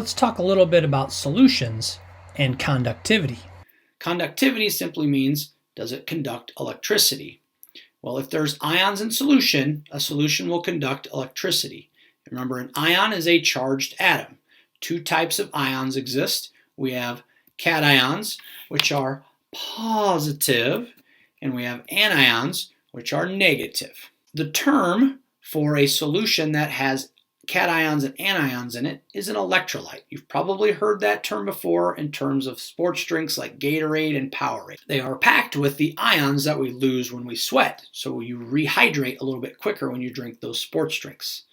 let's talk a little bit about solutions and conductivity. Conductivity simply means, does it conduct electricity? Well, if there's ions in solution, a solution will conduct electricity. Remember, an ion is a charged atom. Two types of ions exist. We have cations, which are positive, and we have anions, which are negative. The term for a solution that has cations and anions in it is an electrolyte. You've probably heard that term before in terms of sports drinks like Gatorade and Powerade. They are packed with the ions that we lose when we sweat, so you rehydrate a little bit quicker when you drink those sports drinks.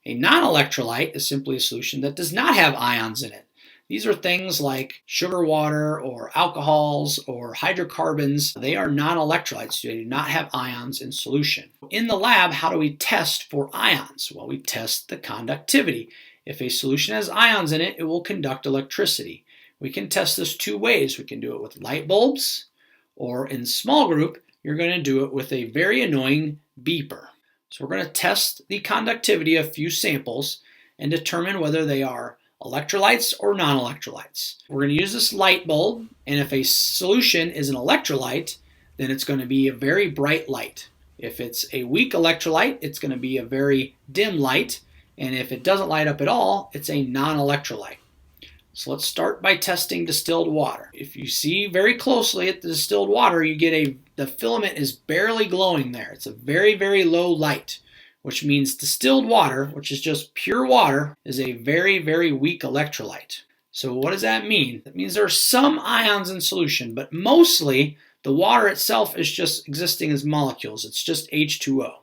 A non-electrolyte is simply a solution that does not have ions in it. These are things like sugar water or alcohols or hydrocarbons. They are non-electrolytes. They do not have ions in solution. In the lab, how do we test for ions? Well, we test the conductivity. If a solution has ions in it, it will conduct electricity. We can test this two ways. We can do it with light bulbs, or in small group, you're going to do it with a very annoying beeper. So we're going to test the conductivity of a few samples and determine whether they are electrolytes or non-electrolytes. We're going to use this light bulb, and if a solution is an electrolyte, then it's going to be a very bright light. If it's a weak electrolyte, it's going to be a very dim light, and if it doesn't light up at all, it's a non-electrolyte. So let's start by testing distilled water. If you see very closely at the distilled water, you get the filament is barely glowing there. It's a very, very low light, which means distilled water, which is just pure water, is a very, very weak electrolyte. So what does that mean? That means there are some ions in solution, but mostly the water itself is just existing as molecules. It's just H2O.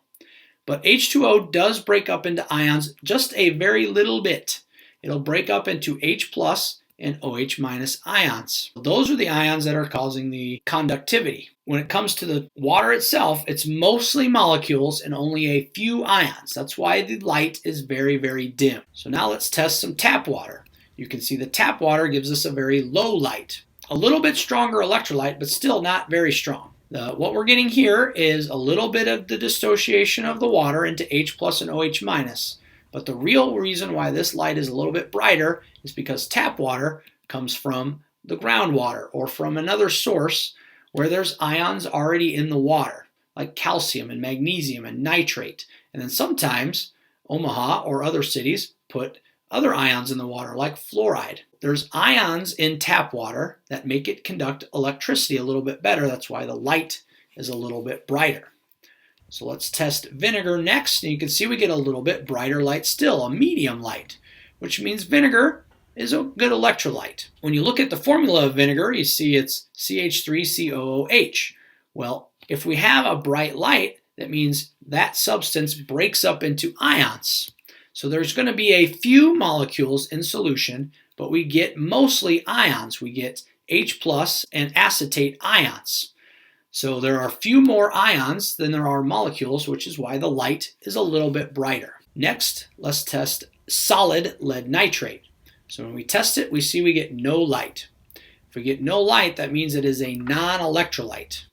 But H2O does break up into ions just a very little bit. It'll break up into H plus and OH minus ions. Those are the ions that are causing the conductivity. When it comes to the water itself, it's mostly molecules and only a few ions. That's why the light is very, very dim. So now let's test some tap water. You can see the tap water gives us a very low light. A little bit stronger electrolyte, but still not very strong. What we're getting here is a little bit of the dissociation of the water into H plus and OH minus. But the real reason why this light is a little bit brighter is because tap water comes from the groundwater or from another source where there's ions already in the water, like calcium and magnesium and nitrate. And then sometimes Omaha or other cities put other ions in the water, like fluoride. There's ions in tap water that make it conduct electricity a little bit better. That's why the light is a little bit brighter. So let's test vinegar next, and you can see we get a little bit brighter light still, a medium light, which means vinegar is a good electrolyte. When you look at the formula of vinegar, you see it's CH3COOH. Well, if we have a bright light, that means that substance breaks up into ions. So there's going to be a few molecules in solution, but we get mostly ions. We get H plus and acetate ions. So there are a few more ions than there are molecules, which is why the light is a little bit brighter. Next, let's test solid lead nitrate. So when we test it, we see we get no light. If we get no light, that means it is a non-electrolyte.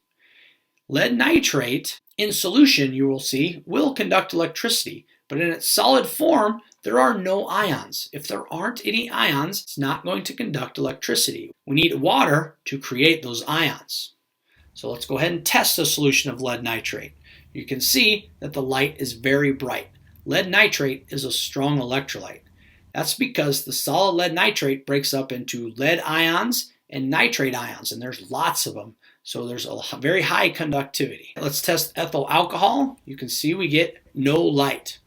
Lead nitrate in solution, you will see, will conduct electricity, but in its solid form, there are no ions. If there aren't any ions, it's not going to conduct electricity. We need water to create those ions. So let's go ahead and test a solution of lead nitrate. You can see that the light is very bright. Lead nitrate is a strong electrolyte. That's because the solid lead nitrate breaks up into lead ions and nitrate ions, and there's lots of them. So there's a very high conductivity. Let's test ethyl alcohol. You can see we get no light.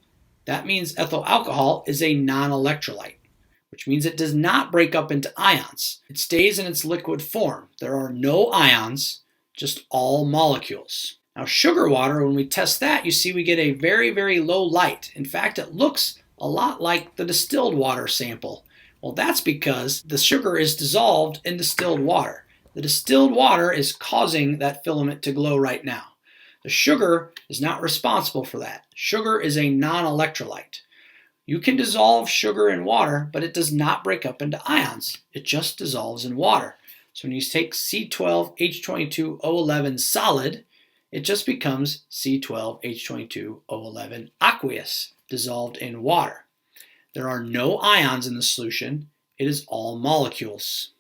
That means ethyl alcohol is a non-electrolyte, which means it does not break up into ions. It stays in its liquid form. There are no ions, just all molecules. Now sugar water, when we test that, you see we get a very, very low light. In fact, it looks a lot like the distilled water sample. Well, that's because the sugar is dissolved in distilled water. The distilled water is causing that filament to glow right now. The sugar is not responsible for that. Sugar is a non-electrolyte. You can dissolve sugar in water, but it does not break up into ions. It just dissolves in water. So when you take C12H22O11 solid, it just becomes C12H22O11 aqueous, dissolved in water. There are no ions in the solution, It is all molecules.